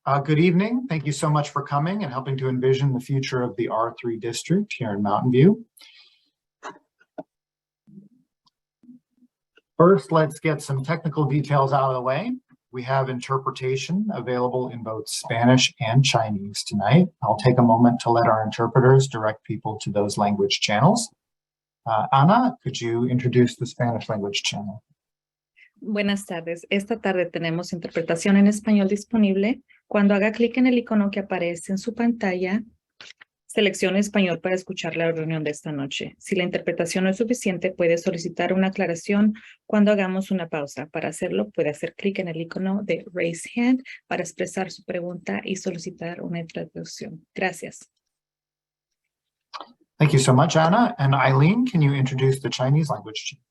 Good evening. Thank you so much for coming and helping to envision the future of the R3 district here in Mountain View. First, let's get some technical details out of the way. We have interpretation available in both Spanish and Chinese tonight. I'll take a moment to let our interpreters direct people to those language channels. Ana, could you introduce the Spanish language channel? Buenas tardes. Esta tarde tenemos interpretación en español disponible. Cuando haga clic en el icono que aparece en su pantalla, seleccione español para escuchar la reunión de esta noche. Si la interpretación no es suficiente, puede solicitar una aclaración cuando hagamos una pausa. Para hacerlo, puede hacer clic en el icono de Raise Hand para expresar su pregunta y solicitar una traducción. Gracias. Thank you so much, Anna. And Eileen, can you introduce the Chinese language channel?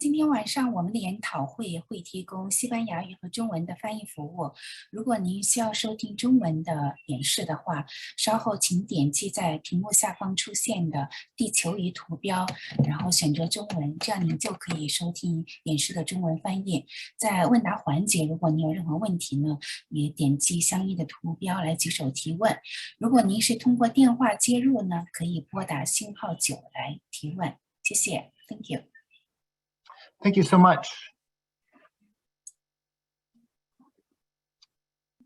今天晚上我们的研讨会会提供西班牙语和中文的翻译服务。如果您需要收听中文的演示的话，稍后请点击在屏幕下方出现的地球仪图标，然后选择中文，这样您就可以收听演示的中文翻译。在问答环节，如果您有任何问题呢，也点击相应的图标来举手提问。如果您是通过电话接入呢，可以拨打星号9来提问。谢谢 ，Thank you。 Thank you so much.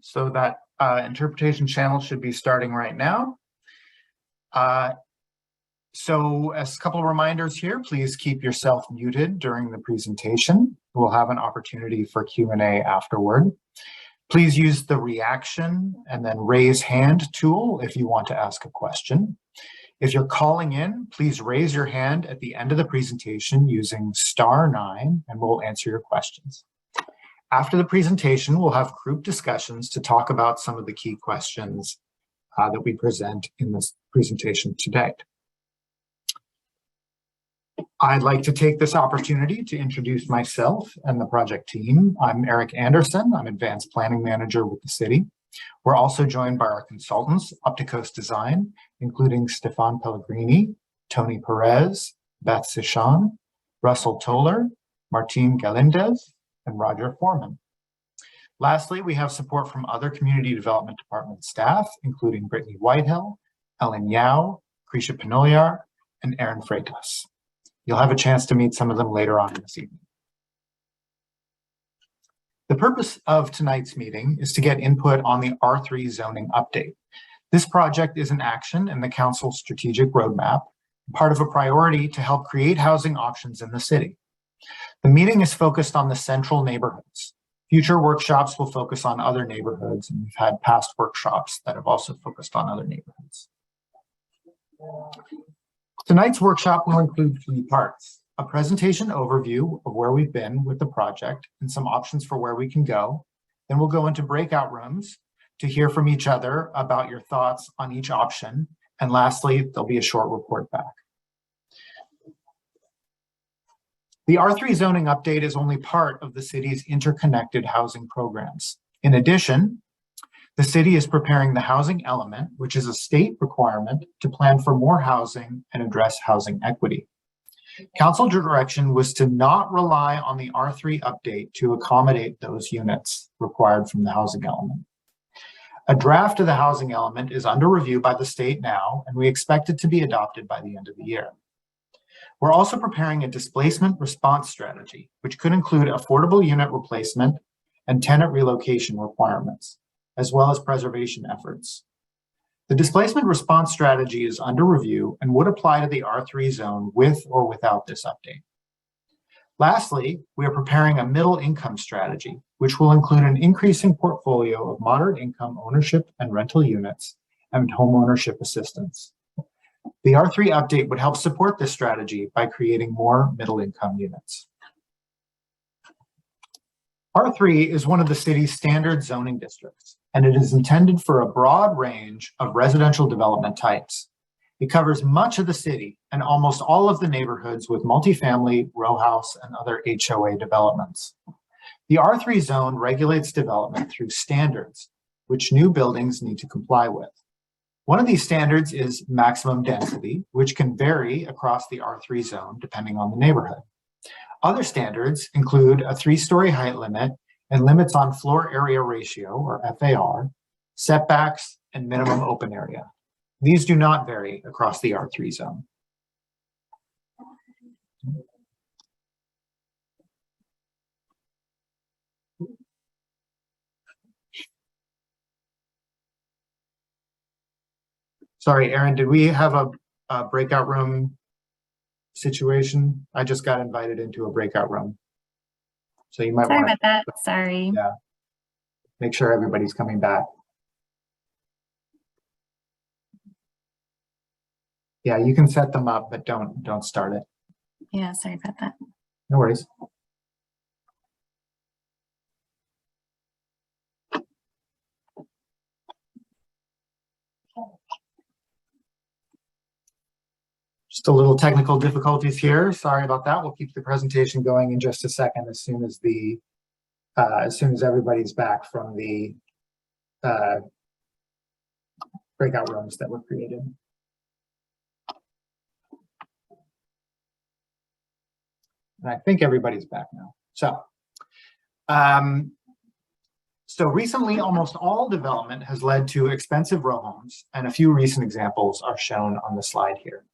So that interpretation channel should be starting right now. So as a couple of reminders here, please keep yourself muted during the presentation. We'll have an opportunity for Q&A afterward. Please use the reaction and then raise hand tool if you want to ask a question. If you're calling in, please raise your hand at the end of the presentation using *9 and we'll answer your questions. After the presentation, we'll have group discussions to talk about some of the key questions that we present in this presentation today. I'd like to take this opportunity to introduce myself and the project team. I'm Eric Anderson. I'm Advanced Planning Manager with the city. We're also joined by our consultants, Opticos Design, including Stefan Pellegrini, Tony Perez, Beth Sishan, Russell Toller, Martin Galindez, and Roger Foreman. Lastly, we have support from other Community Development Department staff, including Brittany Whitehill, Ellen Yao, Krisha Panoyar, and Aaron Freitas. You'll have a chance to meet some of them later on this evening. The purpose of tonight's meeting is to get input on the R3 zoning update. This project is an action in the Council's strategic roadmap, part of a priority to help create housing options in the city. The meeting is focused on the central neighborhoods. Future workshops will focus on other neighborhoods, and we've had past workshops that have also focused on other neighborhoods. Tonight's workshop will include 3 parts. A presentation overview of where we've been with the project and some options for where we can go. Then we'll go into breakout rooms to hear from each other about your thoughts on each option. And lastly, there'll be a short report back. The R3 zoning update is only part of the city's interconnected housing programs. In addition, the city is preparing the housing element, which is a state requirement to plan for more housing and address housing equity. Council direction was to not rely on the R3 update to accommodate those units required from the housing element. A draft of the housing element is under review by the state now, and we expect it to be adopted by the end of the year. We're also preparing a displacement response strategy, which could include affordable unit replacement and tenant relocation requirements, as well as preservation efforts. The displacement response strategy is under review and would apply to the R3 zone with or without this update. Lastly, we are preparing a middle income strategy, which will include an increasing portfolio of moderate income ownership and rental units and home ownership assistance. The R3 update would help support this strategy by creating more middle income units. R3 is one of the city's standard zoning districts, and it is intended for a broad range of residential development types. It covers much of the city and almost all of the neighborhoods with multifamily, row house, and other HOA developments. The R3 zone regulates development through standards, which new buildings need to comply with. One of these standards is maximum density, which can vary across the R3 zone depending on the neighborhood. Other standards include a 3-story height limit and limits on floor area ratio, or FAR, setbacks, and minimum open area. These do not vary across the R3 zone. Sorry, Aaron, did we have a breakout room situation? I just got invited into a breakout room. So you might Sorry want about that. Sorry. Yeah. Make sure everybody's coming back. Yeah, you can set them up, but don't start it. Yeah, sorry about that. No worries. Just a little technical difficulties here. Sorry about that. We'll keep the presentation going in just a second as soon as everybody's back from the breakout rooms that were created. And I think everybody's back now. So recently, almost all development has led to expensive row homes, and a few recent examples are shown on the slide here.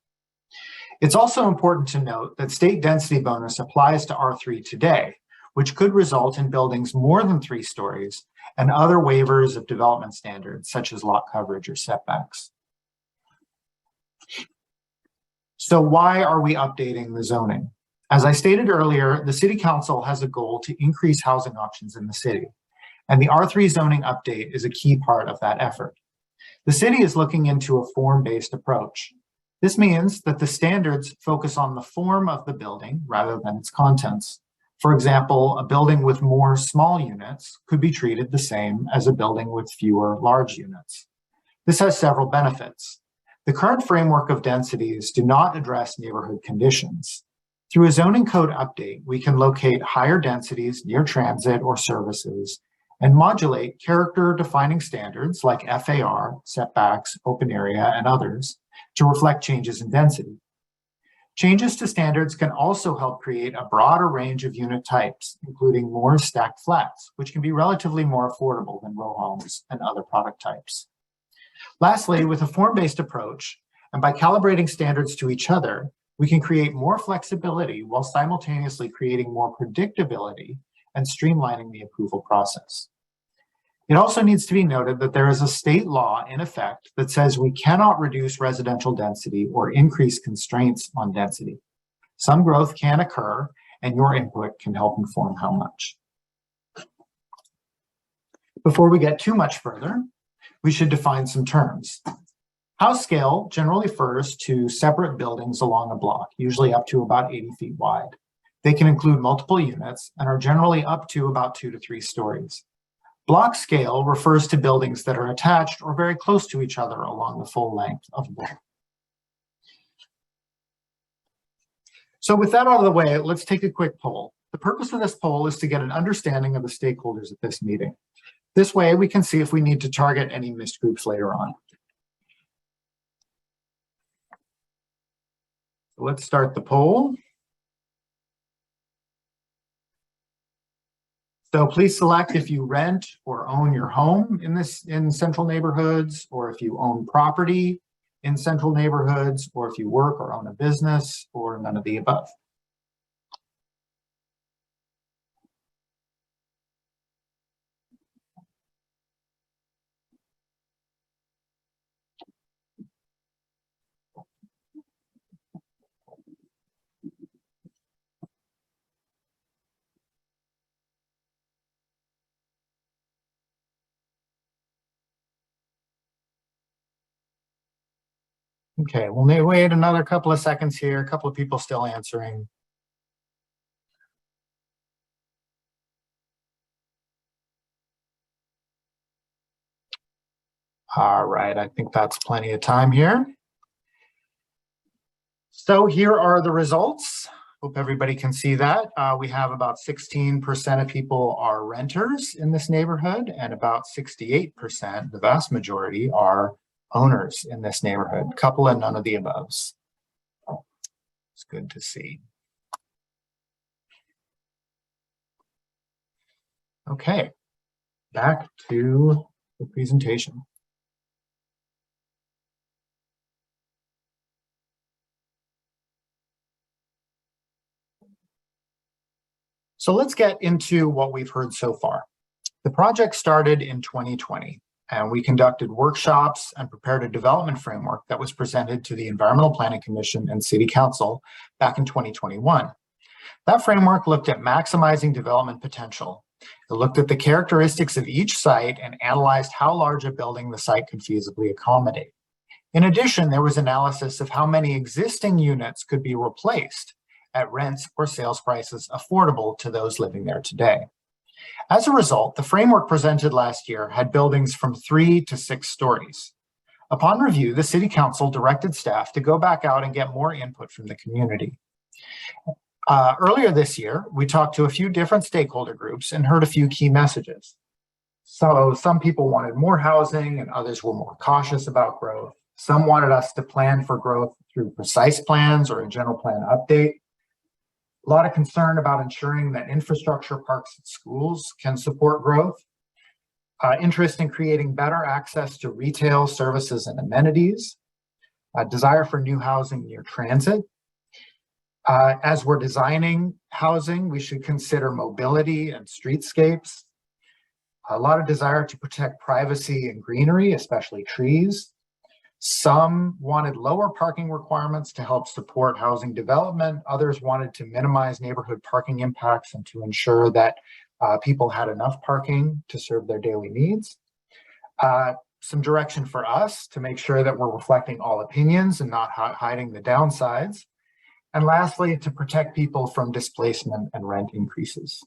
It's also important to note that state density bonus applies to R3 today, which could result in buildings more than 3 stories and other waivers of development standards, such as lot coverage or setbacks. So why are we updating the zoning? As I stated earlier, the City Council has a goal to increase housing options in the city, and the R3 zoning update is a key part of that effort. The city is looking into a form-based approach. This means that the standards focus on the form of the building rather than its contents. For example, a building with more small units could be treated the same as a building with fewer large units. This has several benefits. The current framework of densities do not address neighborhood conditions. Through a zoning code update, we can locate higher densities near transit or services and modulate character-defining standards like FAR, setbacks, open area, and others to reflect changes in density. Changes to standards can also help create a broader range of unit types, including more stacked flats, which can be relatively more affordable than row homes and other product types. Lastly, with a form-based approach, and by calibrating standards to each other, we can create more flexibility while simultaneously creating more predictability and streamlining the approval process. It also needs to be noted that there is a state law in effect that says we cannot reduce residential density or increase constraints on density. Some growth can occur, and your input can help inform how much. Before we get too much further, we should define some terms. House scale generally refers to separate buildings along a block, usually up to about 80 feet wide. They can include multiple units and are generally up to about 2 to 3 stories. Block scale refers to buildings that are attached or very close to each other along the full length of a block. So with that out of the way, let's take a quick poll. The purpose of this poll is to get an understanding of the stakeholders at this meeting. This way, we can see if we need to target any missed groups later on. So let's start the poll. So please select if you rent or own your home in central neighborhoods, or if you own property in central neighborhoods, or if you work or own a business, or none of the above. Okay, we'll wait another couple of seconds here. A couple of people still answering. All right, I think that's plenty of time here. So here are the results. Hope everybody can see that. We have about 16% of people are renters in this neighborhood, and about 68%, the vast majority, are owners in this neighborhood. Couple and none of the aboves. It's good to see. Okay, back to the presentation. So let's get into what we've heard so far. The project started in 2020, and we conducted workshops and prepared a development framework that was presented to the Environmental Planning Commission and City Council back in 2021. That framework looked at maximizing development potential. It looked at the characteristics of each site and analyzed how large a building the site could feasibly accommodate. In addition, there was analysis of how many existing units could be replaced at rents or sales prices affordable to those living there today. As a result, the framework presented last year had buildings from 3 to 6 stories. Upon review, the City Council directed staff to go back out and get more input from the community. Earlier this year, we talked to a few different stakeholder groups and heard a few key messages. So some people wanted more housing and others were more cautious about growth. Some wanted us to plan for growth through precise plans or a general plan update. A lot of concern about ensuring that infrastructure, parks, and schools can support growth. Interest in creating better access to retail, services, and amenities. Desire for new housing near transit. As we're designing housing, we should consider mobility and streetscapes. A lot of desire to protect privacy and greenery, especially trees. Some wanted lower parking requirements to help support housing development. Others wanted to minimize neighborhood parking impacts and to ensure that people had enough parking to serve their daily needs. Some direction for us to make sure that we're reflecting all opinions and not hiding the downsides. And lastly, to protect people from displacement and rent increases.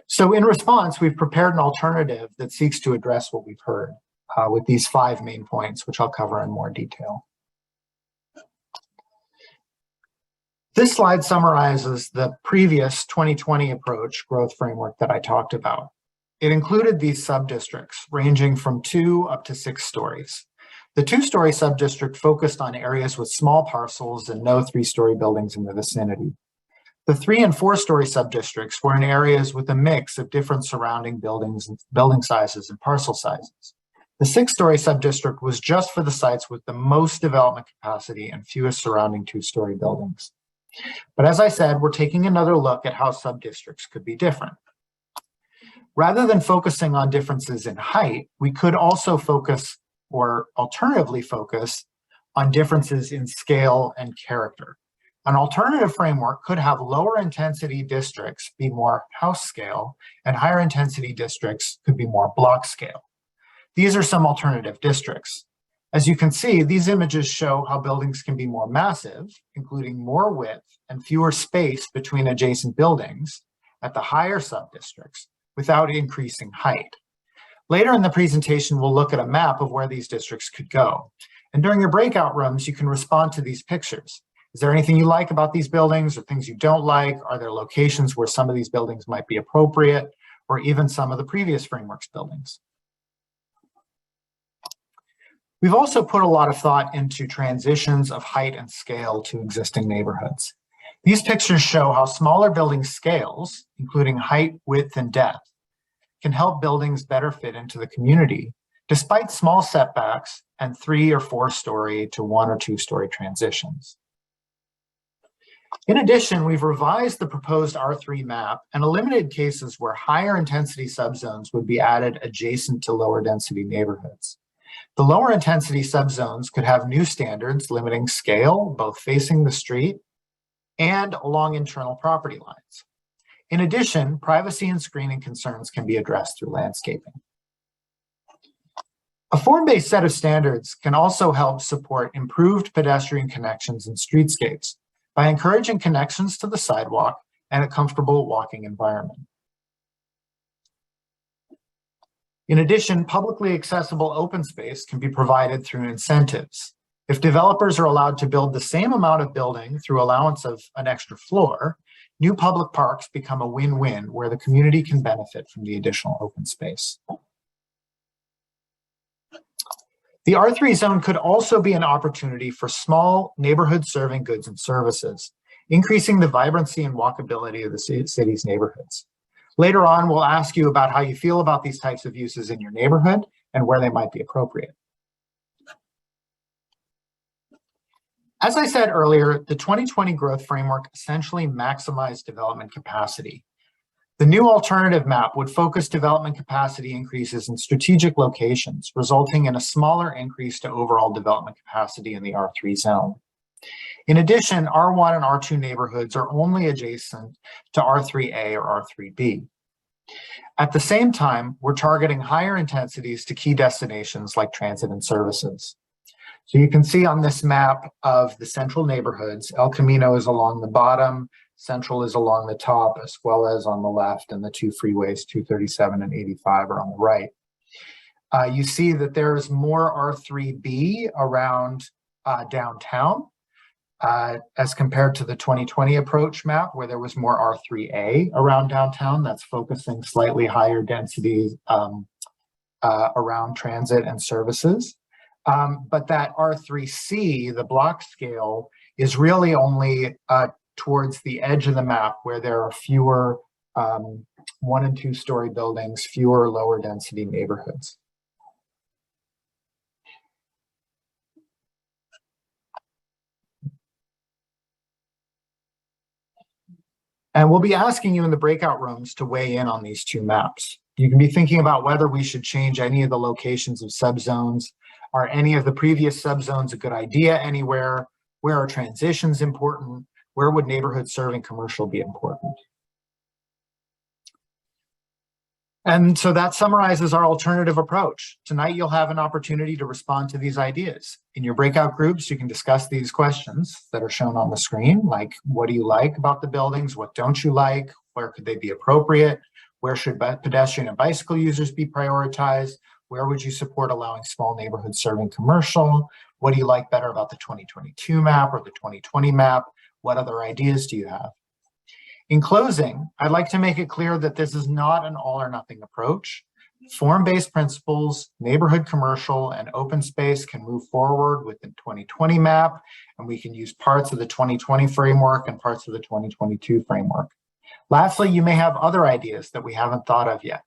So in response, we've prepared an alternative that seeks to address what we've heard. With these 5 main points, which I'll cover in more detail. This slide summarizes the previous 2020 approach growth framework that I talked about. It included these sub-districts ranging from 2 up to 6 stories. The 2-story sub-district focused on areas with small parcels and no 3-story buildings in the vicinity. The 3 and 4-story sub-districts were in areas with a mix of different surrounding buildings, building sizes, and parcel sizes. The 6-story sub-district was just for the sites with the most development capacity and fewest surrounding 2-story buildings. But as I said, we're taking another look at how sub-districts could be different. Rather than focusing on differences in height, we could also focus, or alternatively focus, on differences in scale and character. An alternative framework could have lower intensity districts be more house scale, and higher intensity districts could be more block scale. These are some alternative districts. As you can see, these images show how buildings can be more massive, including more width and fewer space between adjacent buildings at the higher sub-districts without increasing height. Later in the presentation, we'll look at a map of where these districts could go. And during your breakout rooms, you can respond to these pictures. Is there anything you like about these buildings or things you don't like? Are there locations where some of these buildings might be appropriate, or even some of the previous frameworks buildings? We've also put a lot of thought into transitions of height and scale to existing neighborhoods. These pictures show how smaller building scales, including height, width, and depth, can help buildings better fit into the community, despite small setbacks and 3 or 4-story to 1 or 2-story transitions. In addition, we've revised the proposed R3 map and eliminated cases where higher intensity subzones would be added adjacent to lower density neighborhoods. The lower intensity subzones could have new standards limiting scale, both facing the street and along internal property lines. In addition, privacy and screening concerns can be addressed through landscaping. A form-based set of standards can also help support improved pedestrian connections and streetscapes by encouraging connections to the sidewalk and a comfortable walking environment. In addition, publicly accessible open space can be provided through incentives. If developers are allowed to build the same amount of building through allowance of an extra floor, new public parks become a win-win where the community can benefit from the additional open space. The R3 zone could also be an opportunity for small neighborhood serving goods and services, increasing the vibrancy and walkability of the city's neighborhoods. Later on, we'll ask you about how you feel about these types of uses in your neighborhood and where they might be appropriate. As I said earlier, the 2020 growth framework essentially maximized development capacity. The new alternative map would focus development capacity increases in strategic locations, resulting in a smaller increase to overall development capacity in the R3 zone. In addition, R1 and R2 neighborhoods are only adjacent to R3A or R3B. At the same time, we're targeting higher intensities to key destinations like transit and services. So you can see on this map of the central neighborhoods, El Camino is along the bottom, Central is along the top, as well as on the left, and the two freeways, 237 and 85, are on the right. You see that there's more R3B around downtown as compared to the 2020 approach map, where there was more R3A around downtown. That's focusing slightly higher density around transit and services. But that R3C, the block scale, is really only towards the edge of the map where there are fewer 1- and 2-story buildings, fewer lower density neighborhoods. And we'll be asking you in the breakout rooms to weigh in on these two maps. You can be thinking about whether we should change any of the locations of subzones. Are any of the previous subzones a good idea anywhere? Where are transitions important? Where would neighborhood serving commercial be important? And so that summarizes our alternative approach. Tonight, you'll have an opportunity to respond to these ideas. In your breakout groups, you can discuss these questions that are shown on the screen, like what do you like about the buildings? What don't you like? Where could they be appropriate? Where should pedestrian and bicycle users be prioritized? Where would you support allowing small neighborhoods serving commercial? What do you like better about the 2022 map or the 2020 map? What other ideas do you have? In closing, I'd like to make it clear that this is not an all or nothing approach. Form-based principles, neighborhood commercial, and open space can move forward with the 2020 map, and we can use parts of the 2020 framework and parts of the 2022 framework. Lastly, you may have other ideas that we haven't thought of yet.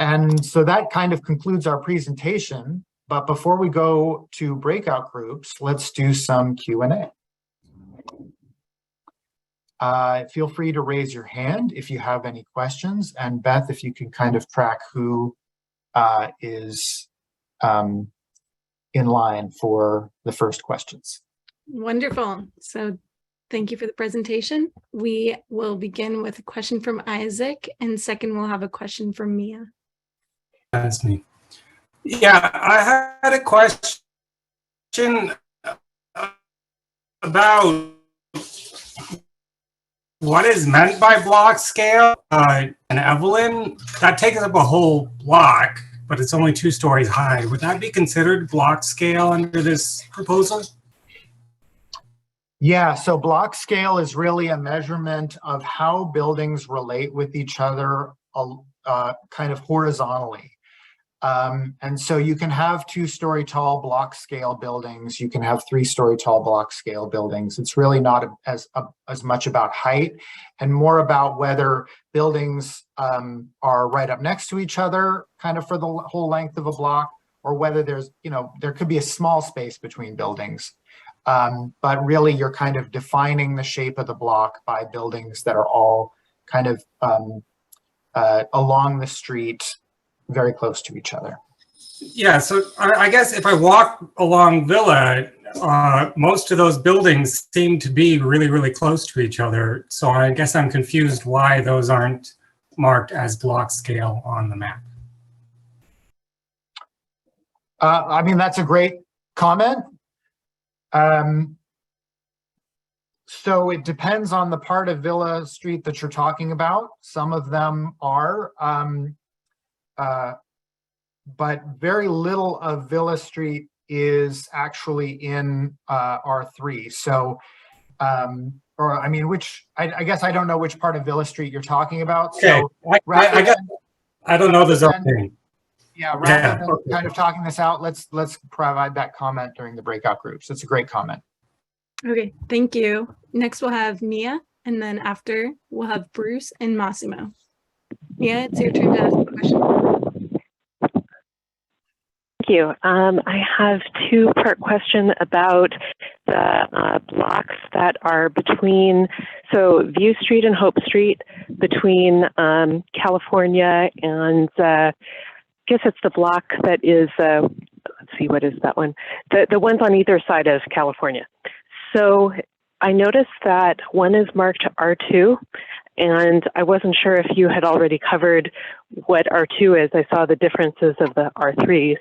And so that kind of concludes our presentation. But before we go to breakout groups, let's do some Q&A. Feel free to raise your hand if you have any questions. And Beth, if you can kind of track who is in line for the first questions. Wonderful. So thank you for the presentation. We will begin with a question from Isaac, and second we'll have a question from Mia. That's me. Yeah, I had a question about what is meant by block scale. And Evelyn, that takes up a whole block, but it's only 2 stories high. Would that be considered block scale under this proposal? Yeah, so block scale is really a measurement of how buildings relate with each other kind of horizontally. And so you can have 2-story tall block scale buildings. You can have 3-story tall block scale buildings. It's really not as much about height and more about whether buildings are right up next to each other, kind of for the whole length of a block, or whether there's, there could be a small space between buildings. But really you're kind of defining the shape of the block by buildings that are all kind of along the street, very close to each other. Yeah, so I guess if I walk along Villa, most of those buildings seem to be really, really close to each other. So I guess I'm confused why those aren't marked as block scale on the map. I mean, that's a great comment. So it depends on the part of Villa Street that you're talking about. Some of them are, but very little of Villa Street is actually in R3. So, or I mean, I guess I don't know which part of Villa Street you're talking about. Okay. So I don't know the zoning. Yeah, rather than kind of talking this out, let's provide that comment during the breakout groups. It's a great comment. Okay, thank you. Next we'll have Mia, and then after we'll have Bruce and Massimo. Mia, it's your turn to ask a question. Thank you. I have two-part question about the blocks that are between, so View Street and Hope Street, between California and I guess it's the block that is, let's see, what is that one? The ones on either side of California. So I noticed that one is marked R2, and I wasn't sure if you had already covered what R2 is. I saw the differences of the R3s.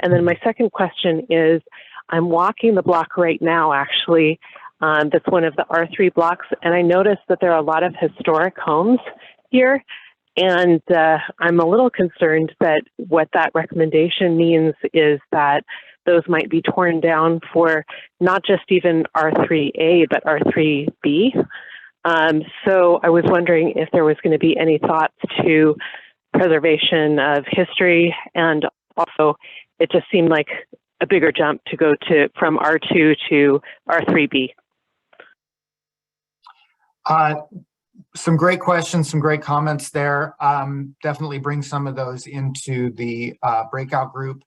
And then my second question is, I'm walking the block right now, actually. That's one of the R3 blocks, and I noticed that there are a lot of historic homes here. And I'm a little concerned that what that recommendation means is that those might be torn down for not just even R3A, but R3B. So I was wondering if there was going to be any thoughts to preservation of history, and also it just seemed like a bigger jump to go to from R2 to R3B. Some great questions, some great comments there. Definitely bring some of those into the breakout group.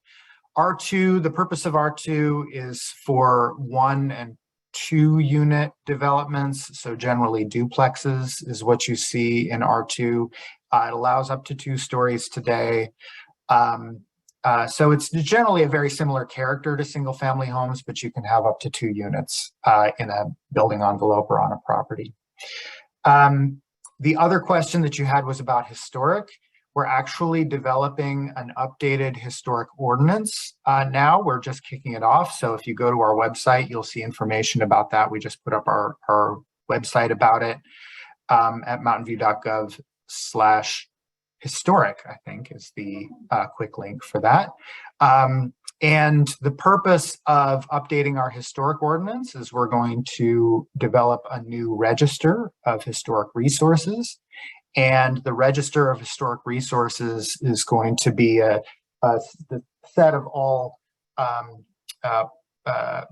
R2, the purpose of R2 is for 1 and 2 unit developments. So generally duplexes is what you see in R2. It allows up to 2 stories today. So it's generally a very similar character to single family homes, but you can have up to 2 units in a building envelope or on a property. The other question that you had was about historic. We're actually developing an updated historic ordinance now. We're just kicking it off. So if you go to our website, you'll see information about that. We just put up our website about it at mountainview.gov/historic, I think is the quick link for that. And the purpose of updating our historic ordinance is we're going to develop a new register of historic resources. And the register of historic resources is going to be the set of all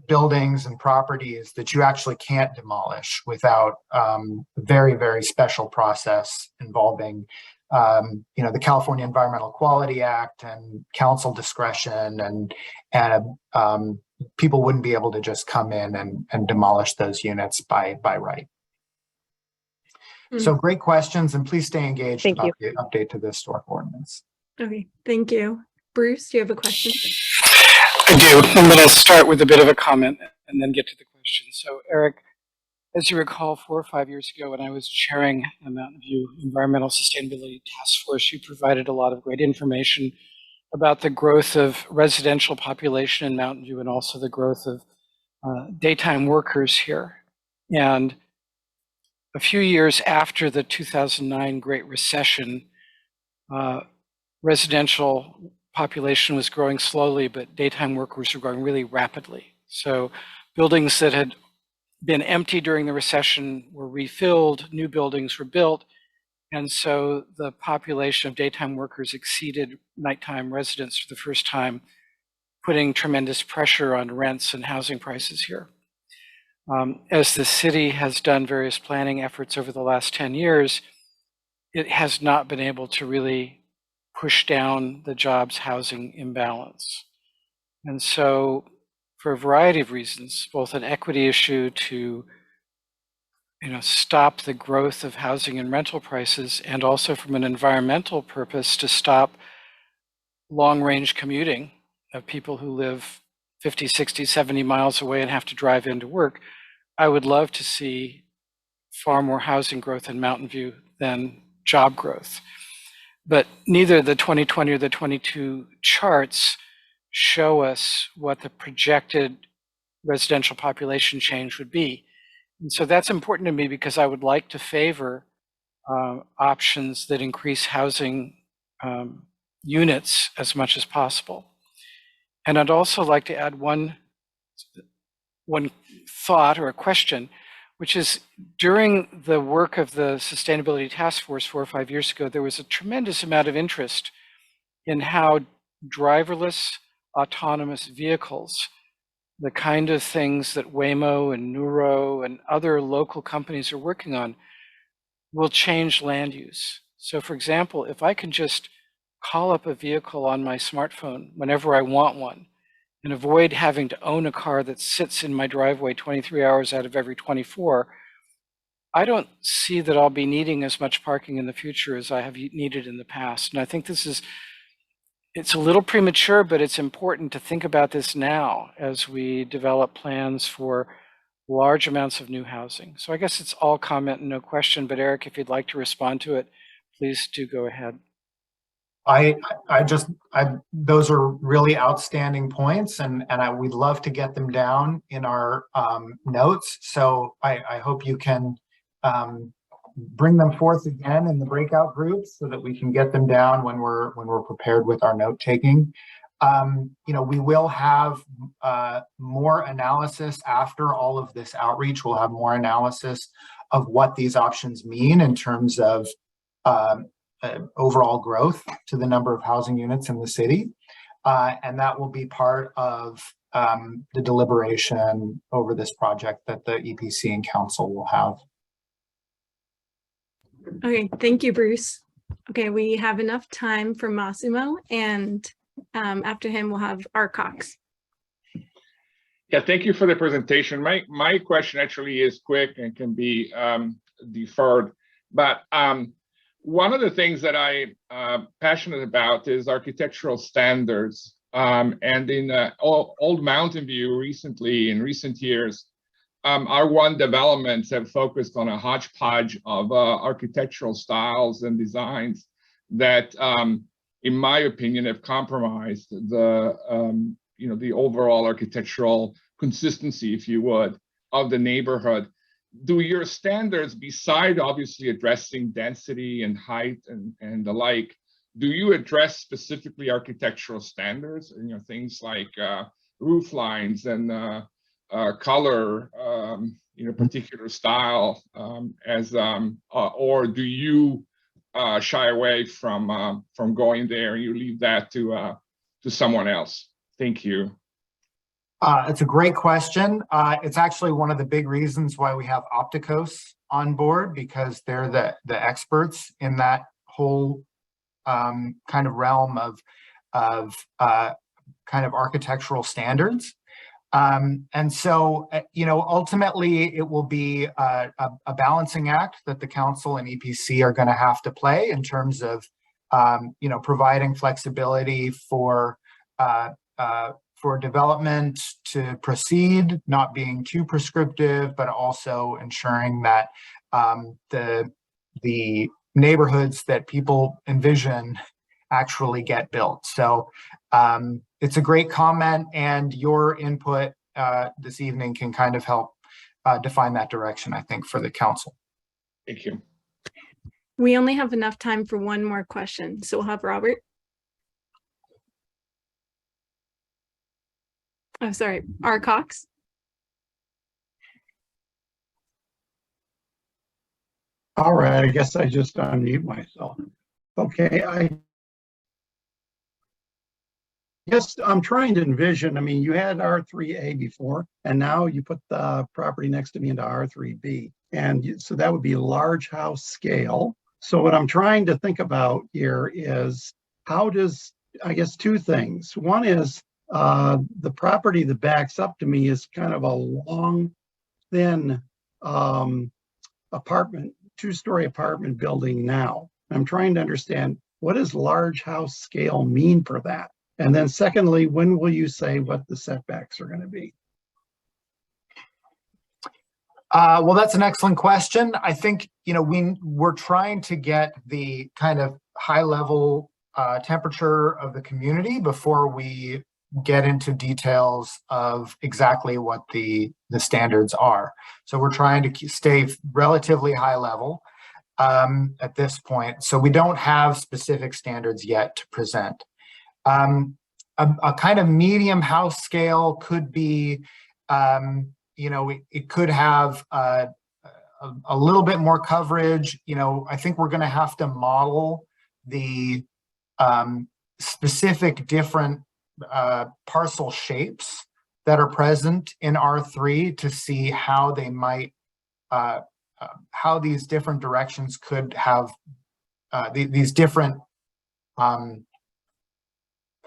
buildings and properties that you actually can't demolish without a very, very special process involving the California Environmental Quality Act and council discretion, and people wouldn't be able to just come in and demolish those units by right. So great questions, and please stay engaged about the update to the historic ordinance. Okay, thank you. Bruce, do you have a question? I do. I'm going to start with a bit of a comment and then get to the question. So Eric, as you recall, 4 or 5 years ago when I was chairing the Mountain View Environmental Sustainability Task Force, you provided a lot of great information about the growth of residential population in Mountain View and also the growth of daytime workers here. And a few years after the 2009 Great Recession, residential population was growing slowly, but daytime workers were growing really rapidly. So buildings that had been empty during the recession were refilled, new buildings were built, and so the population of daytime workers exceeded nighttime residents for the first time, putting tremendous pressure on rents and housing prices here. As the city has done various planning efforts over the last 10 years, it has not been able to really push down the jobs housing imbalance. And so for a variety of reasons, both an equity issue to stop the growth of housing and rental prices, and also from an environmental purpose to stop long-range commuting of people who live 50, 60, 70 miles away and have to drive into work, I would love to see far more housing growth in Mountain View than job growth. But neither the 2020 or the 22 charts show us what the projected residential population change would be. And so that's important to me because I would like to favor options that increase housing units as much as possible. And I'd also like to add one thought or a question, which is during the work of the Sustainability Task Force 4 or 5 years ago, there was a tremendous amount of interest in how driverless autonomous vehicles, the kind of things that Waymo and Nuro and other local companies are working on, will change land use. So for example, if I can just call up a vehicle on my smartphone whenever I want one and avoid having to own a car that sits in my driveway 23 hours out of every 24, I don't see that I'll be needing as much parking in the future as I have needed in the past. And I think it's a little premature, but it's important to think about this now as we develop plans for large amounts of new housing. So I guess it's all comment and no question, but Eric, if you'd like to respond to it, please do go ahead. Those are really outstanding points, and we'd love to get them down in our notes. So I hope you can bring them forth again in the breakout groups so that we can get them down when we're prepared with our note taking. We will have more analysis after all of this outreach. We'll have more analysis of what these options mean in terms of overall growth to the number of housing units in the city. And that will be part of the deliberation over this project that the EPC and council will have. Okay, thank you, Bruce. Okay, we have enough time for Massimo, and after him, we'll have Art Cox. Yeah, thank you for the presentation. My question actually is quick and can be deferred, but one of the things that I'm passionate about is architectural standards. And in Old Mountain View recently, in recent years, R1 developments have focused on a hodgepodge of architectural styles and designs that, in my opinion, have compromised the overall architectural consistency, if you would, of the neighborhood. Do your standards, beside obviously addressing density and height and the like, do you address specifically architectural standards and things like roof lines and color, particular style, or do you shy away from going there and you leave that to someone else? Thank you. It's a great question. It's actually one of the big reasons why we have Opticos on board, because they're the experts in that whole kind of realm of kind of architectural standards. And so, ultimately it will be a balancing act that the council and EPC are going to have to play in terms of, providing flexibility for development to proceed, not being too prescriptive, but also ensuring that the neighborhoods that people envision actually get built. So it's a great comment, and your input this evening can kind of help define that direction, I think, for the council. Thank you. We only have enough time for one more question, so we'll have Robert. Oh, sorry, Art Cox. All right, I guess I just unmute myself. Okay, I guess I'm trying to envision, you had R3A before, and now you put the property next to me into R3B. And so that would be large house scale. So what I'm trying to think about here is how does, I guess, two things. One is the property that backs up to me is kind of a long, thin apartment, two-story apartment building now. I'm trying to understand, what does large house scale mean for that? And then secondly, when will you say what the setbacks are going to be? Well, that's an excellent question. I think, we're trying to get the kind of high level temperature of the community before we get into details of exactly what the standards are. So we're trying to stay relatively high level at this point. So we don't have specific standards yet to present. A kind of medium house scale could be, it could have a little bit more coverage. I think we're going to have to model the specific different parcel shapes that are present in R3 to see how they might how these different directions could have these different kind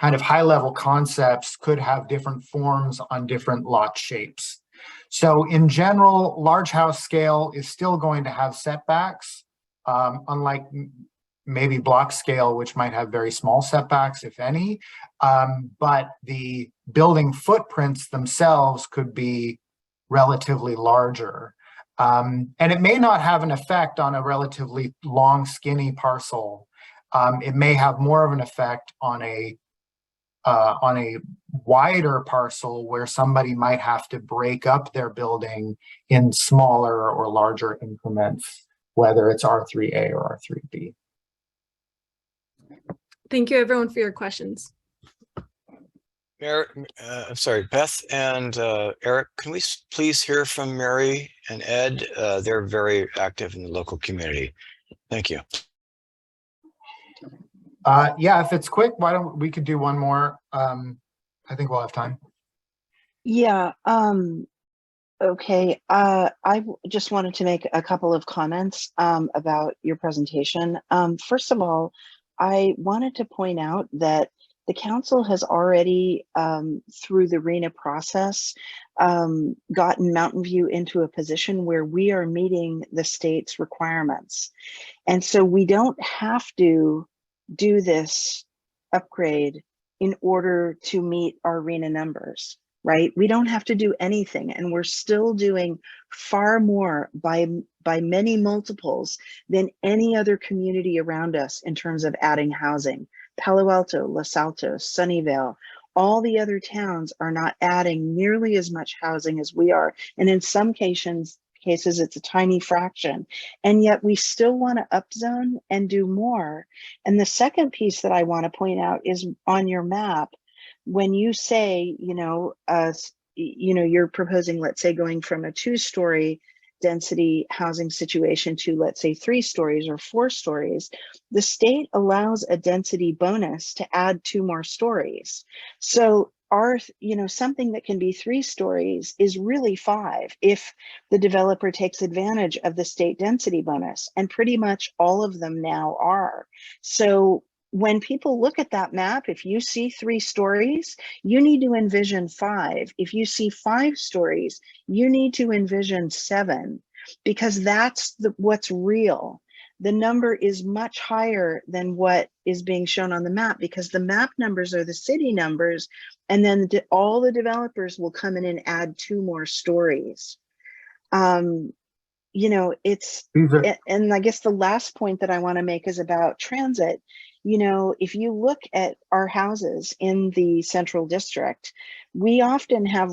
of high-level concepts could have different forms on different lot shapes. So in general, large house scale is still going to have setbacks, unlike maybe block scale, which might have very small setbacks, if any. But the building footprints themselves could be relatively larger. And it may not have an effect on a relatively long, skinny parcel. It may have more of an effect on a wider parcel where somebody might have to break up their building in smaller or larger increments, whether it's R3A or R3B. Thank you everyone for your questions. I'm sorry, Beth and Eric, can we please hear from Mary and Ed? They're very active in the local community. Thank you. Yeah, if it's quick, why don't we could do one more? I think we'll have time. Yeah. Okay. I just wanted to make a couple of comments about your presentation. First of all, I wanted to point out that the council has already, through the RHNA process, gotten Mountain View into a position where we are meeting the state's requirements. And so we don't have to do this upgrade in order to meet our RHNA numbers, right? We don't have to do anything, and we're still doing far more by many multiples than any other community around us in terms of adding housing. Palo Alto, Los Altos, Sunnyvale, all the other towns are not adding nearly as much housing as we are. And in some cases it's a tiny fraction. And yet we still want to upzone and do more. And the second piece that I want to point out is on your map, when you say, you're proposing, let's say, going from a 2-story density housing situation to, let's say, 3 stories or 4 stories, the state allows a density bonus to add 2 more stories. So something that can be 3 stories is really 5 if the developer takes advantage of the state density bonus, and pretty much all of them now are. So when people look at that map, if you see 3 stories, you need to envision 5. If you see 5 stories, you need to envision 7, because that's what's real. The number is much higher than what is being shown on the map, because the map numbers are the city numbers, and then all the developers will come in and add 2 more stories. And I guess the last point that I want to make is about transit. If you look at our houses in the Central District, we often have,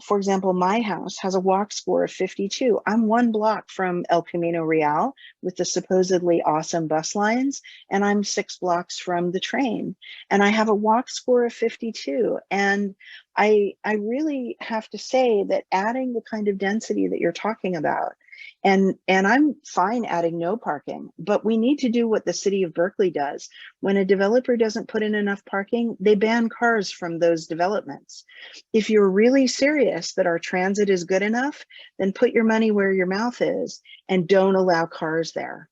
for example, my house has a walk score of 52. I'm 1 block from El Camino Real with the supposedly awesome bus lines, and I'm 6 blocks from the train, and I have a walk score of 52. And I really have to say that adding the kind of density that you're talking about, and I'm fine adding no parking, but we need to do what the city of Berkeley does. When a developer doesn't put in enough parking, they ban cars from those developments. If you're really serious that our transit is good enough, then put your money where your mouth is and don't allow cars there.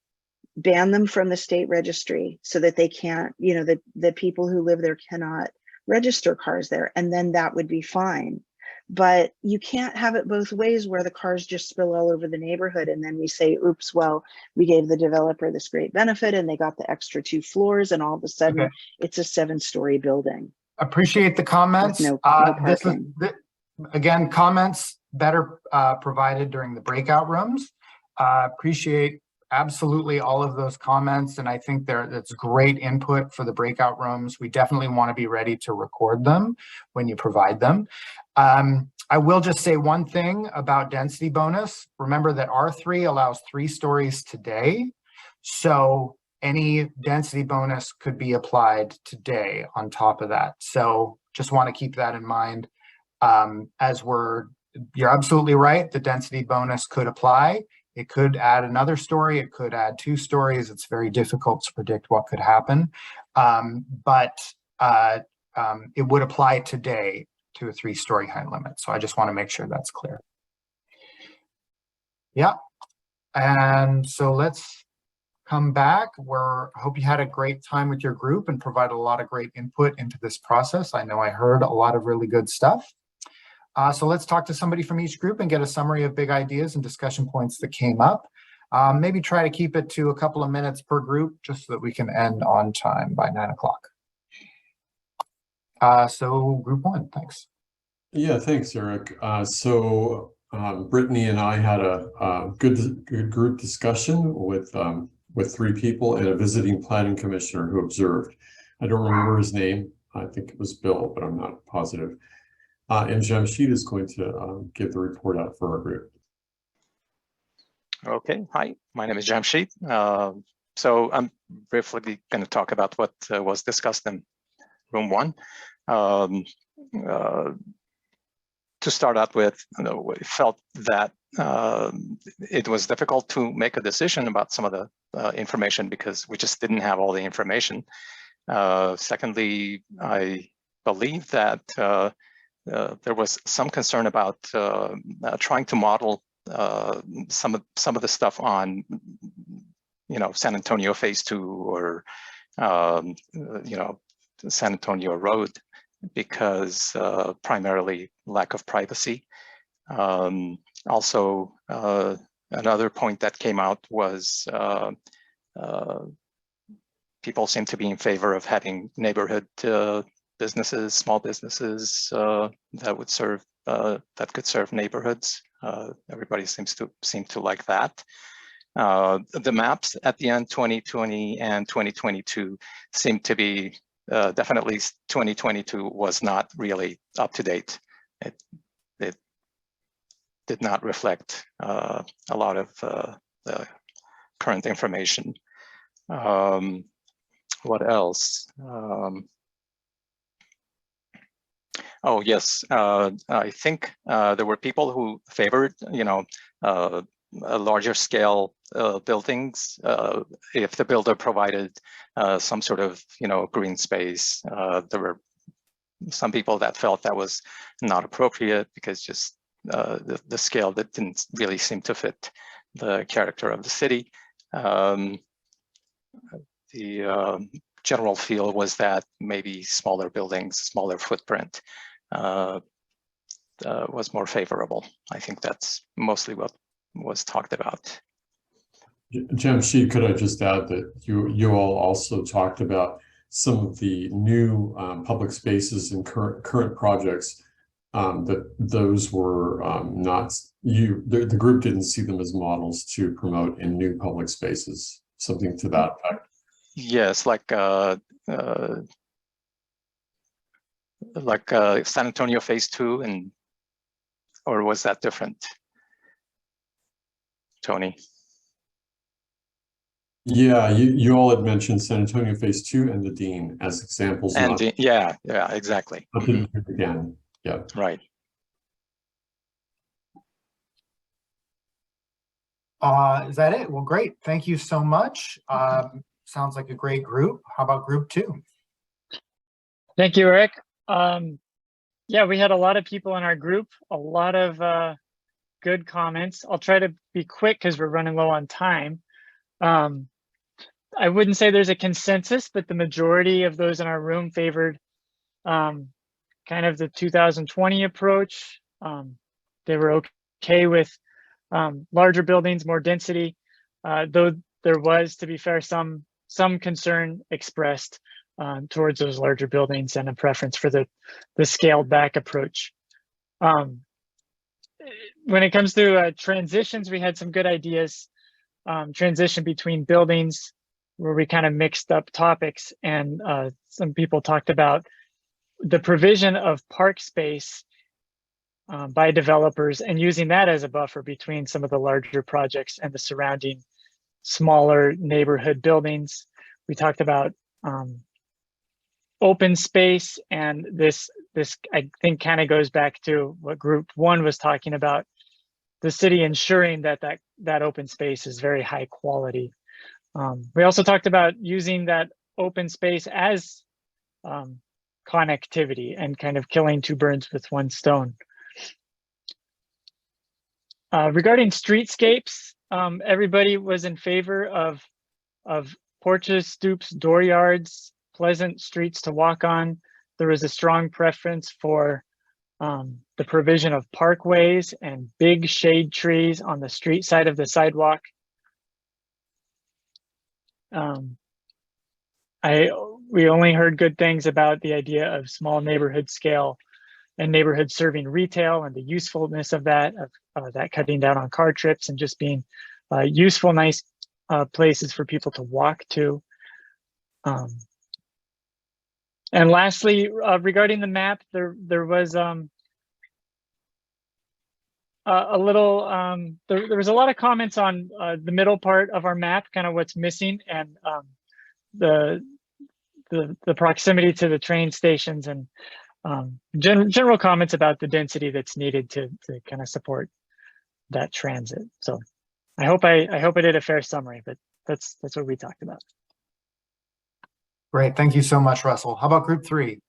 Ban them from the state registry so that they can't, the people who live there cannot register cars there, and then that would be fine. But you can't have it both ways, where the cars just spill all over the neighborhood and then we say, oops, well, we gave the developer this great benefit and they got the extra 2 floors, and all of a sudden it's a 7-story building. Appreciate the comments. No parking. Again, comments better provided during the breakout rooms. Appreciate absolutely all of those comments, and I think that's great input for the breakout rooms. We definitely want to be ready to record them when you provide them. I will just say one thing about density bonus. Remember that R3 allows 3 stories today, so any density bonus could be applied today on top of that. So just want to keep that in mind. You're absolutely right, the density bonus could apply. It could add another story, it could add 2 stories. It's very difficult to predict what could happen. But it would apply today to a 3-story height limit. So I just want to make sure that's clear. Yeah. And so let's come back. I hope you had a great time with your group and provided a lot of great input into this process. I know I heard a lot of really good stuff. So let's talk to somebody from each group and get a summary of big ideas and discussion points that came up. Maybe try to keep it to a couple of minutes per group just so that we can end on time by 9 o'clock. So group one, thanks. Yeah, thanks, Eric. Brittany and I had a good group discussion with 3 people and a visiting planning commissioner who observed. I don't remember his name. I think it was Bill, but I'm not positive. And Jamshid is going to give the report out for our group. Okay, hi, my name is Jamshid. So I'm briefly going to talk about what was discussed in room 1. To start out with, we felt that it was difficult to make a decision about some of the information because we just didn't have all the information. Secondly, I believe that there was some concern about trying to model some of the stuff on, San Antonio Phase 2 or, San Antonio Road, because primarily lack of privacy. Also, another point that came out was people seem to be in favor of having neighborhood businesses, small businesses that could serve neighborhoods. Everybody seems to like that. The maps at the end, 2020 and 2022, seem to be definitely 2022 was not really up to date. It did not reflect a lot of the current information. What else? Oh yes, I think there were people who favored, larger scale buildings if the builder provided some sort of, green space. There were some people that felt that was not appropriate because just the scale that didn't really seem to fit the character of the city. The general feel was that maybe smaller buildings, smaller footprint was more favorable. I think that's mostly what was talked about. Jamshid, could I just add that you all also talked about some of the new public spaces and current projects, that those were the group didn't see them as models to promote in new public spaces, something to that effect. Yes, like San Antonio Phase 2, or was that different, Tony? Yeah, you all had mentioned San Antonio Phase 2 and the Dean as examples. And yeah, exactly. Again, yeah. Right. Is that it? Well, great. Thank you so much. Sounds like a great group. How about group 2? Thank you, Eric. Yeah, we had a lot of people in our group, a lot of good comments. I'll try to be quick because we're running low on time. I wouldn't say there's a consensus, but the majority of those in our room favored kind of the 2020 approach. They were okay with larger buildings, more density, though there was, to be fair, some concern expressed towards those larger buildings and a preference for the scaled back approach. When it comes to transitions, we had some good ideas. Transition between buildings where we kind of mixed up topics, and some people talked about the provision of park space by developers and using that as a buffer between some of the larger projects and the surrounding smaller neighborhood buildings. We talked about open space, and this I think kind of goes back to what group 1 was talking about, the city ensuring that open space is very high quality. We also talked about using that open space as connectivity and kind of killing 2 birds with 1 stone. Regarding streetscapes, everybody was in favor of porches, stoops, dooryards, pleasant streets to walk on. There was a strong preference for the provision of parkways and big shade trees on the street side of the sidewalk. We only heard good things about the idea of small neighborhood scale and neighborhood serving retail and the usefulness of that cutting down on car trips and just being useful, nice places for people to walk to. And lastly, regarding the map, there was a little, there was a lot of comments on the middle part of our map, kind of what's missing, and the proximity to the train stations, and general comments about the density that's needed to kind of support that transit. So I hope I did a fair summary, but that's what we talked about. Great, thank you so much, Russell. How about group 3?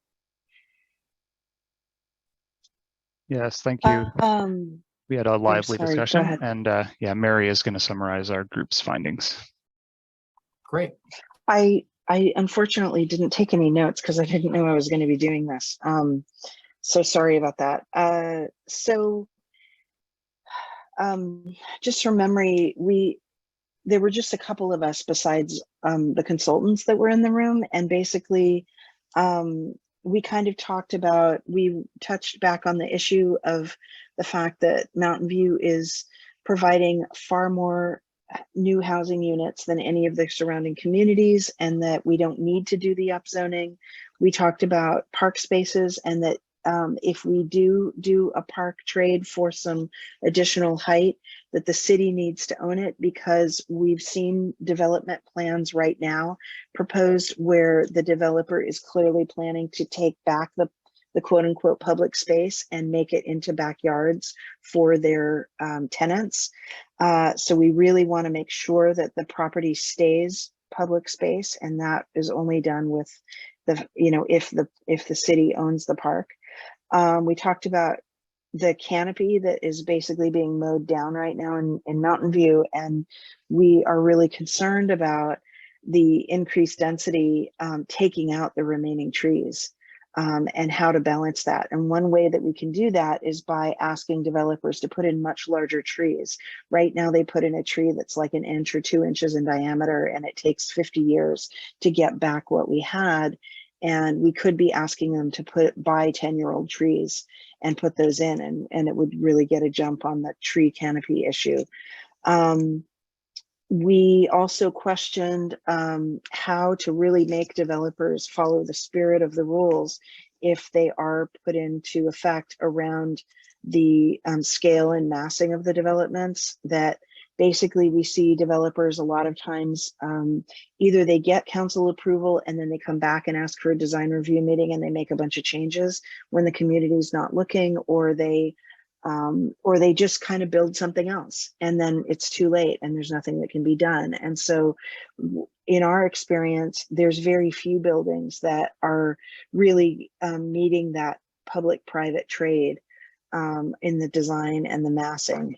Yes, thank you. We had a lively sorry, go discussion, ahead. and yeah, Mary is going to summarize our group's findings. Great. I unfortunately didn't take any notes because I didn't know I was going to be doing this. So sorry about that. Just from memory, there were just a couple of us besides the consultants that were in the room, and basically we kind of talked about, we touched back on the issue of the fact that Mountain View is providing far more new housing units than any of the surrounding communities, and that we don't need to do the upzoning. We talked about park spaces, and that if we do a park trade for some additional height, that the city needs to own it, because we've seen development plans right now proposed where the developer is clearly planning to take back the quote unquote public space and make it into backyards for their tenants. So we really want to make sure that the property stays public space, and that is only done with the, if the city owns the park. We talked about the canopy that is basically being mowed down right now in Mountain View, and we are really concerned about the increased density taking out the remaining trees, and how to balance that. And one way that we can do that is by asking developers to put in much larger trees. Right now they put in a tree that's like 1 inch or 2 inches in diameter, and it takes 50 years to get back what we had. And we could be asking them to buy 10-year-old trees and put those in, and it would really get a jump on the tree canopy issue. We also questioned how to really make developers follow the spirit of the rules if they are put into effect around the scale and massing of the developments. That basically we see developers a lot of times, either they get council approval and then they come back and ask for a design review meeting and they make a bunch of changes when the community is not looking, or they just kind of build something else and then it's too late and there's nothing that can be done. And so in our experience, there's very few buildings that are really meeting that public-private trade in the design and the massing.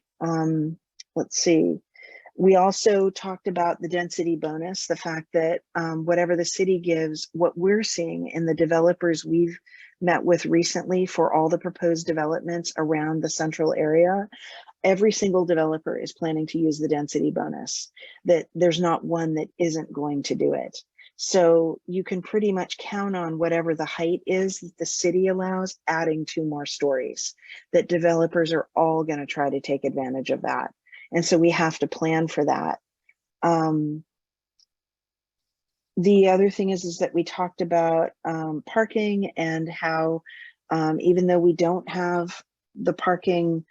Let's see. We also talked about the density bonus, the fact that whatever the city gives, what we're seeing in the developers we've met with recently for all the proposed developments around the central area, every single developer is planning to use the density bonus, that there's not one that isn't going to do it. So you can pretty much count on whatever the height is that the city allows, adding 2 more stories, that developers are all going to try to take advantage of that. And so we have to plan for that. The other thing is that we talked about parking, and how even though we don't have the parking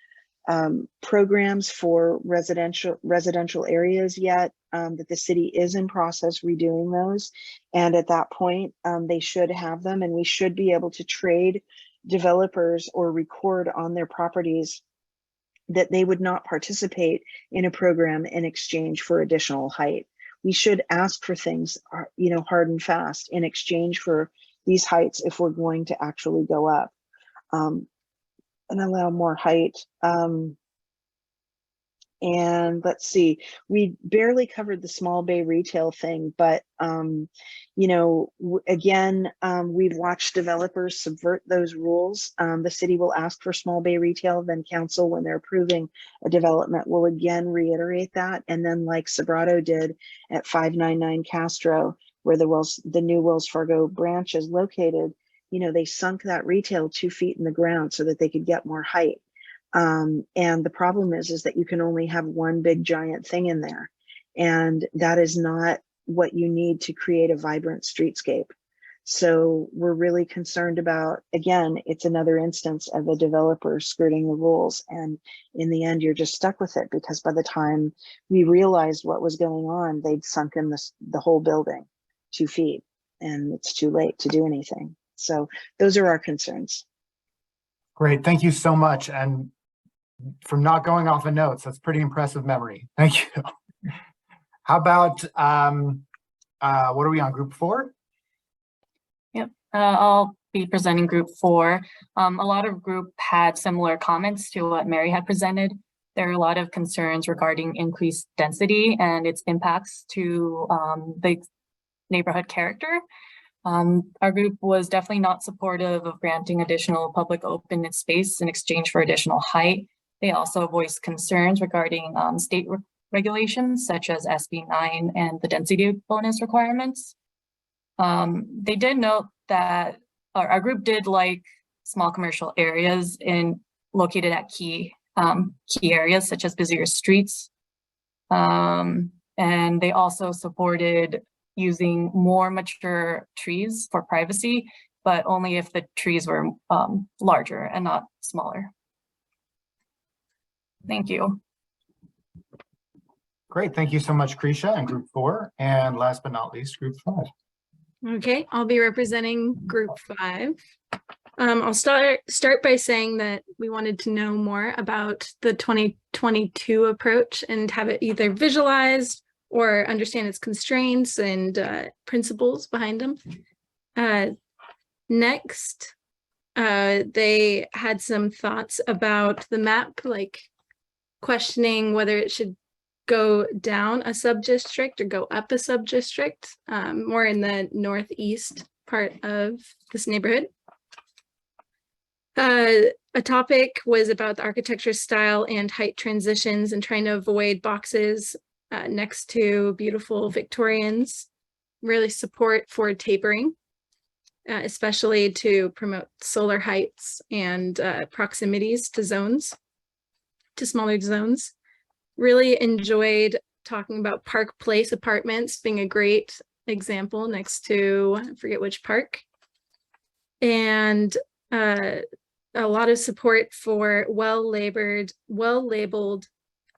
programs for residential areas yet, that the city is in process redoing those. And at that point, they should have them, and we should be able to trade developers or record on their properties that they would not participate in a program in exchange for additional height. We should ask for things, hard and fast in exchange for these heights if we're going to actually go up and allow more height. And let's see, we barely covered the small bay retail thing, but you know, again, we've watched developers subvert those rules. The city will ask for small bay retail, then council, when they're approving a development, will again reiterate that. And then like Sobrato did at 599 Castro, where the new Wells Fargo branch is located, you know, they sunk that retail 2 feet in the ground so that they could get more height. And the problem is that you can only have one big giant thing in there. And that is not what you need to create a vibrant streetscape. So we're really concerned about, again, it's another instance of a developer skirting the rules. And in the end, you're just stuck with it, because by the time we realized what was going on, they'd sunken the whole building 2 feet, and it's too late to do anything. So those are our concerns. Great, thank you so much. And from not going off of notes, that's pretty impressive memory. Thank you. How about, what are we on, group 4? Yep, I'll be presenting group 4. A lot of group had similar comments to what Mary had presented. There are a lot of concerns regarding increased density and its impacts to the neighborhood character. Our group was definitely not supportive of granting additional public open space in exchange for additional height. They also voiced concerns regarding state regulations such as SB 9 and the density bonus requirements. They did note that our group did like small commercial areas located at key areas such as busier streets. And they also supported using more mature trees for privacy, but only if the trees were larger and not smaller. Thank you. Great, thank you so much, Krisha, and group 4. And last but not least, group 5. Okay, I'll be representing group 5. I'll start by saying that we wanted to know more about the 2022 approach and have it either visualized or understand its constraints and principles behind them. Next, they had some thoughts about the map, like questioning whether it should go down a sub-district or go up a sub-district, more in the northeast part of this neighborhood. A topic was about the architecture style and height transitions and trying to avoid boxes next to beautiful Victorians. Really support for tapering, especially to promote solar heights and proximities to zones, to smaller zones. Really enjoyed talking about Park Place apartments being a great example next to, I forget which park. And a lot of support for well-labeled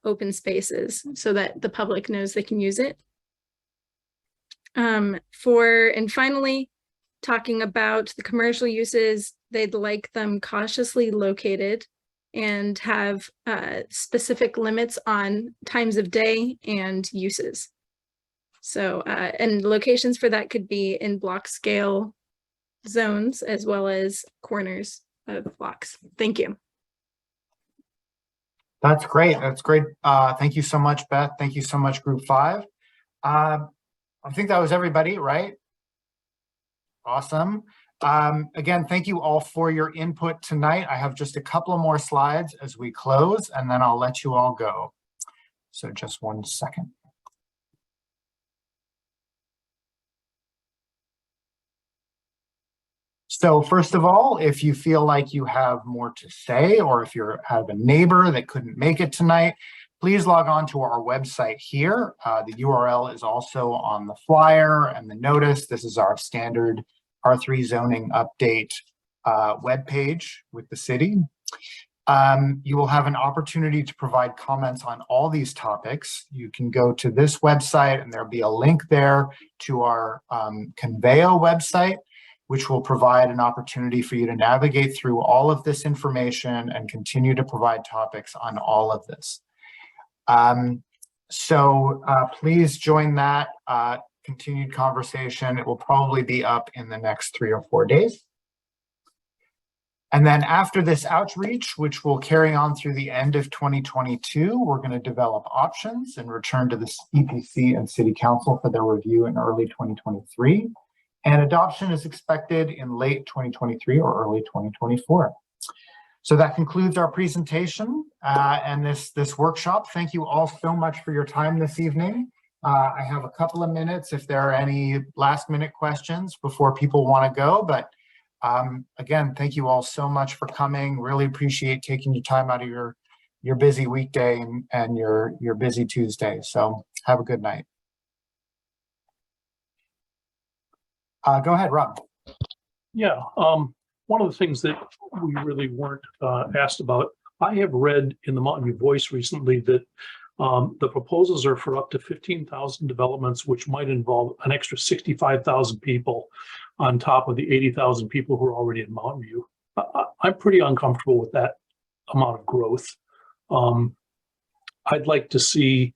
open spaces so that the public knows they can use it. And finally, talking about the commercial uses, they'd like them cautiously located and have specific limits on times of day and uses. So, and locations for that could be in block scale zones as well as corners of blocks. Thank you. That's great. That's great. Thank you so much, Beth. Thank you so much, group 5. I think that was everybody, right? Awesome. Again, thank you all for your input tonight. I have just a couple of more slides as we close, and then I'll let you all go. So just 1 second. So first of all, if you feel like you have more to say, or if you have a neighbor that couldn't make it tonight, please log on to our website here. The URL is also on the flyer and the notice. This is our standard R3 zoning update webpage with the city. You will have an opportunity to provide comments on all these topics. You can go to this website and there'll be a link there to our Conveo website, which will provide an opportunity for you to navigate through all of this information and continue to provide topics on all of this. Please join that continued conversation. It will probably be up in the next 3 or 4 days. And then after this outreach, which will carry on through the end of 2022, we're going to develop options and return to the EPC and City Council for their review in early 2023. And adoption is expected in late 2023 or early 2024. So that concludes our presentation and this workshop. Thank you all so much for your time this evening. I have a couple of minutes if there are any last minute questions before people want to go, but again, thank you all so much for coming. Really appreciate taking your time out of your busy weekday and your busy Tuesday. So have a good night. Go ahead, Rob. Yeah, one of the things that we really weren't asked about, I have read in the Mountain View Voice recently that the proposals are for up to 15,000 developments, which might involve an extra 65,000 people on top of the 80,000 people who are already in Mountain View. I'm pretty uncomfortable with that amount of growth. I'd like to see,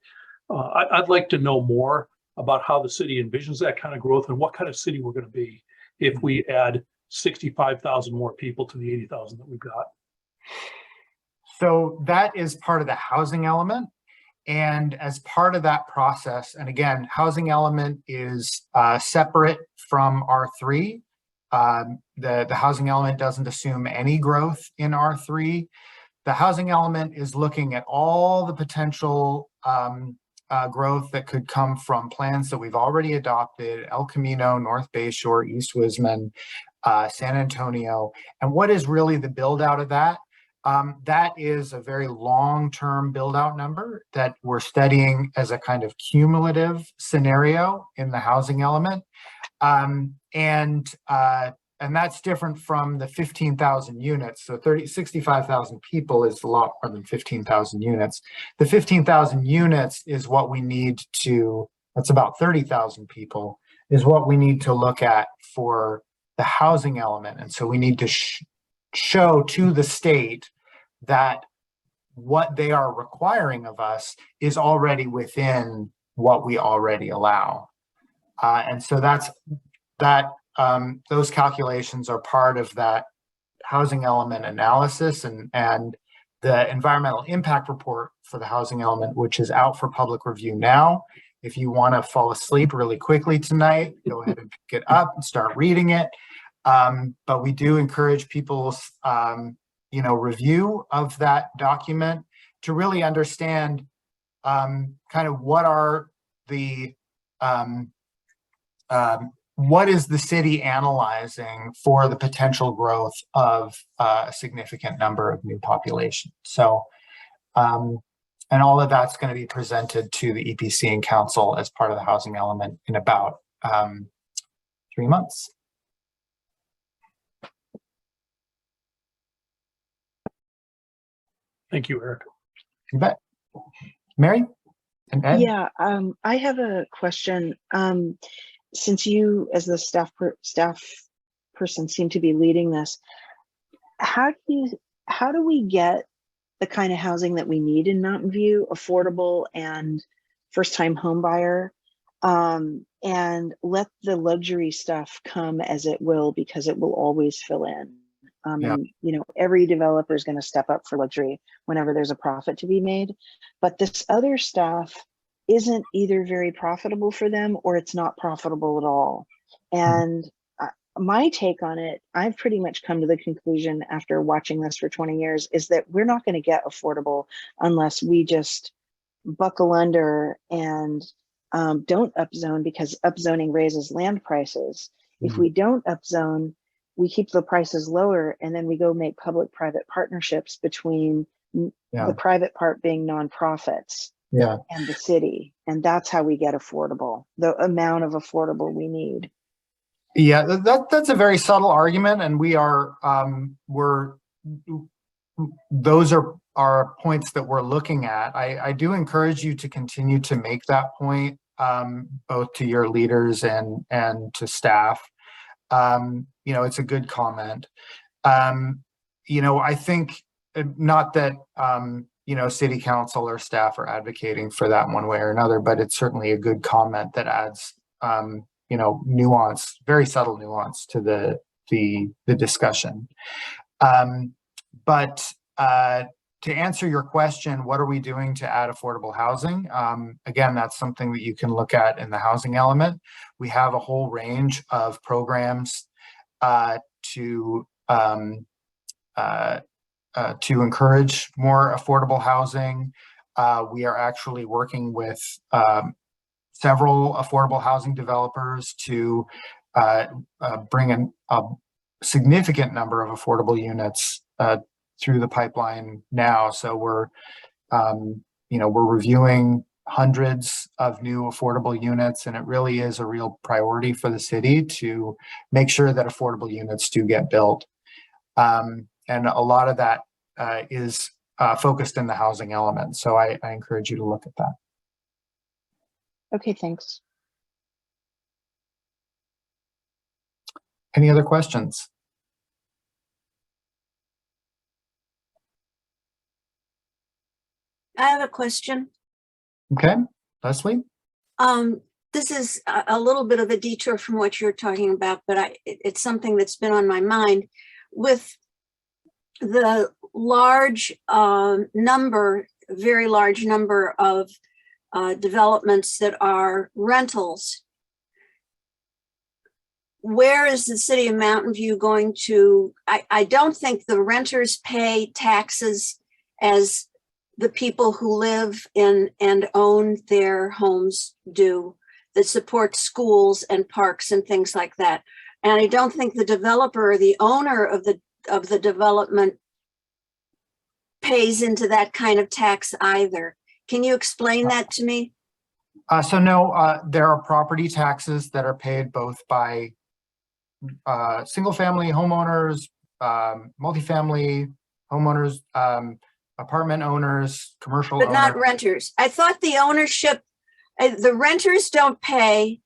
I'd like to know more about how the city envisions that kind of growth and what kind of city we're going to be if we add 65,000 more people to the 80,000 that we've got. So that is part of the housing element. And as part of that process, and again, housing element is separate from R3. The housing element doesn't assume any growth in R3. The housing element is looking at all the potential growth that could come from plans that we've already adopted: El Camino, North Bayshore, East Wisman, San Antonio. And what is really the build out of that? That is a very long-term build-out number that we're studying as a kind of cumulative scenario in the housing element. And that's different from the 15,000 units. So 65,000 people is a lot more than 15,000 units. The 15,000 units is what we need to, that's about 30,000 people, is what we need to look at for the housing element. And so we need to show to the state that what they are requiring of us is already within what we already allow. And so those calculations are part of that housing element analysis and the environmental impact report for the housing element, which is out for public review now. If you want to fall asleep really quickly tonight, go ahead and pick it up and start reading it. But we do encourage people's review of that document to really understand kind of what are the what is the city analyzing for the potential growth of a significant number of new population. So and all of that's going to be presented to the EPC and council as part of the housing element in about 3 months. Thank you, Eric. You bet. Mary and Ed? Yeah, I have a question. Since you, as the staff person, seem to be leading this, how do we get the kind of housing that we need in Mountain View, affordable and first-time home buyer, and let the luxury stuff come as it will, because it will always fill in. And every developer is going to step up for luxury whenever there's a profit to be made. But this other stuff isn't either very profitable for them or it's not profitable at all. And my take on it, I've pretty much come to the conclusion after watching this for 20 years, is that we're not going to get affordable unless we just buckle under and don't upzone, because upzoning raises land prices. If we don't upzone, we keep the prices lower, and then we go make public-private partnerships between the private part being nonprofits and the city. And that's how we get affordable, the amount of affordable we need. Yeah, that's a very subtle argument, and we are those are points that we're looking at. I do encourage you to continue to make that point, both to your leaders and to staff. It's a good comment. I think not that city council or staff are advocating for that one way or another, but it's certainly a good comment that adds nuance, very subtle nuance to the discussion. But to answer your question, what are we doing to add affordable housing? Again, that's something that you can look at in the housing element. We have a whole range of programs to encourage more affordable housing. We are actually working with several affordable housing developers to bring in a significant number of affordable units through the pipeline now. So we're reviewing hundreds of new affordable units, and it really is a real priority for the city to make sure that affordable units do get built. And a lot of that is focused in the housing element. So I encourage you to look at that. Okay, thanks. Any other questions? I have a question. Okay, Leslie? This is a little bit of a detour from what you're talking about, but it's something that's been on my mind. With the very large number of developments that are rentals, where is the city of Mountain View going to, I don't think the renters pay taxes as the people who live in and own their homes do, that support schools and parks and things like that. And I don't think the developer or the owner of the development pays into that kind of tax either. Can you explain that to me? So no, there are property taxes that are paid both by single-family homeowners, multifamily homeowners, apartment owners, commercial But owners. not renters. I thought the ownership, the renters don't pay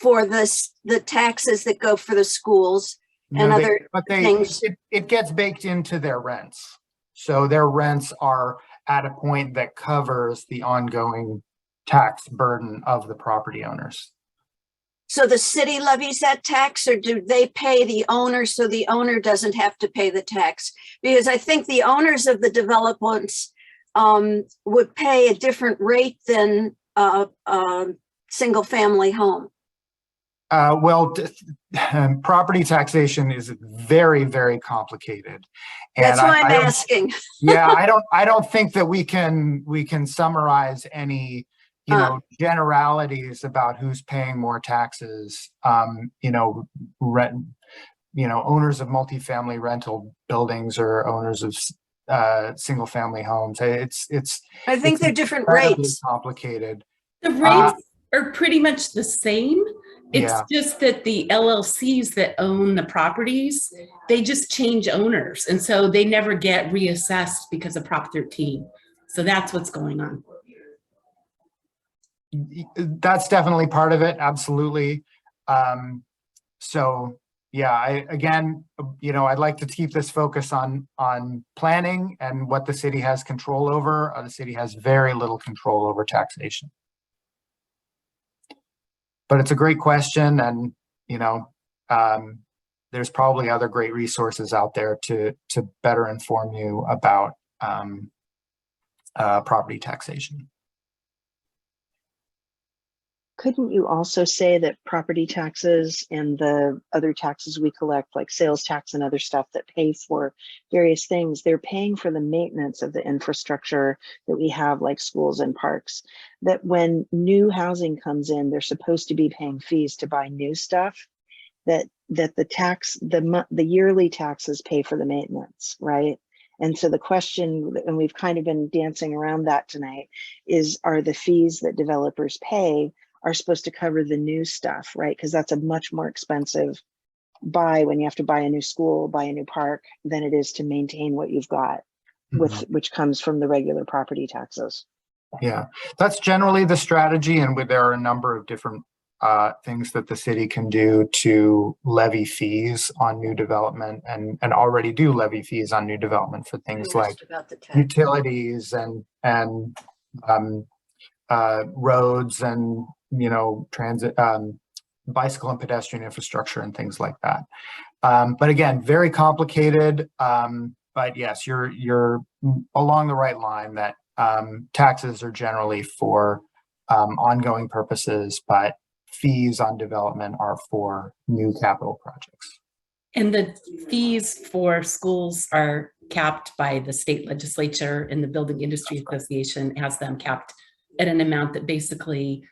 for the taxes that go for the schools and No, other things. It gets baked into their rents. So their rents are at a point that covers the ongoing tax burden of the property owners. So the city levies that tax, or do they pay the owner so the owner doesn't have to pay the tax? Because I think the owners of the developments would pay a different rate than a single family home. Property taxation is very, very complicated. That's why I'm asking. Yeah, I don't think that we can summarize any generalities about who's paying more taxes. Owners of multifamily rental buildings or owners of single family homes. I think they're different rates. Complicated. The rates are pretty much the same. It's just that the LLCs that own the properties, they just change owners. And so they never get reassessed because of Prop 13. So that's what's going on. That's definitely part of it. Absolutely. So yeah, I'd like to keep this focus on planning and what the city has control over. The city has very little control over taxation. But it's a great question, and there's probably other great resources out there to better inform you about property taxation. Couldn't you also say that property taxes and the other taxes we collect, like sales tax and other stuff that pay for various things, they're paying for the maintenance of the infrastructure that we have, like schools and parks, that when new housing comes in, they're supposed to be paying fees to buy new stuff, that the yearly taxes pay for the maintenance, right? And so the question, and we've kind of been dancing around that tonight, is are the fees that developers pay are supposed to cover the new stuff, right? Because that's a much more expensive buy when you have to buy a new school, buy a new park, than it is to maintain what you've got, which comes from the regular property taxes. Yeah, that's generally the strategy, and there are a number of different things that the city can do to levy fees on new development, and already do levy fees on new development for things like utilities and roads and transit, bicycle and pedestrian infrastructure and things like that. But again, very complicated. But yes, you're along the right line that taxes are generally for ongoing purposes, but fees on development are for new capital projects. And the fees for schools are capped by the state legislature, and the Building Industry Association has them capped at an amount that basically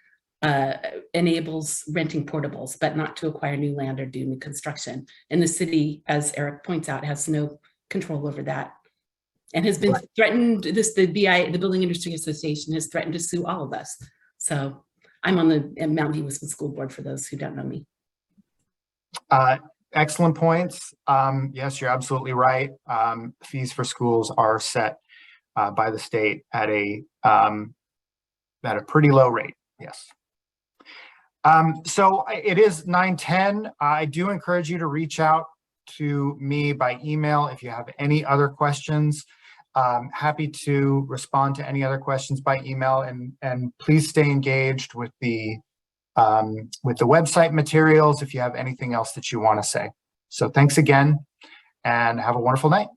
enables renting portables, but not to acquire new land or do new construction. And the city, as Eric points out, has no control over that, and has been threatened. The Building Industry Association has threatened to sue all of us. So I'm on the Mountain View Wisconsin School Board, for those who don't know me. Excellent points. Yes, you're absolutely right. Fees for schools are set by the state at a pretty low rate. Yes. So it is 9:10. I do encourage you to reach out to me by email if you have any other questions. Happy to respond to any other questions by email, and please stay engaged with the website materials if you have anything else that you want to say. So thanks again, and have a wonderful night.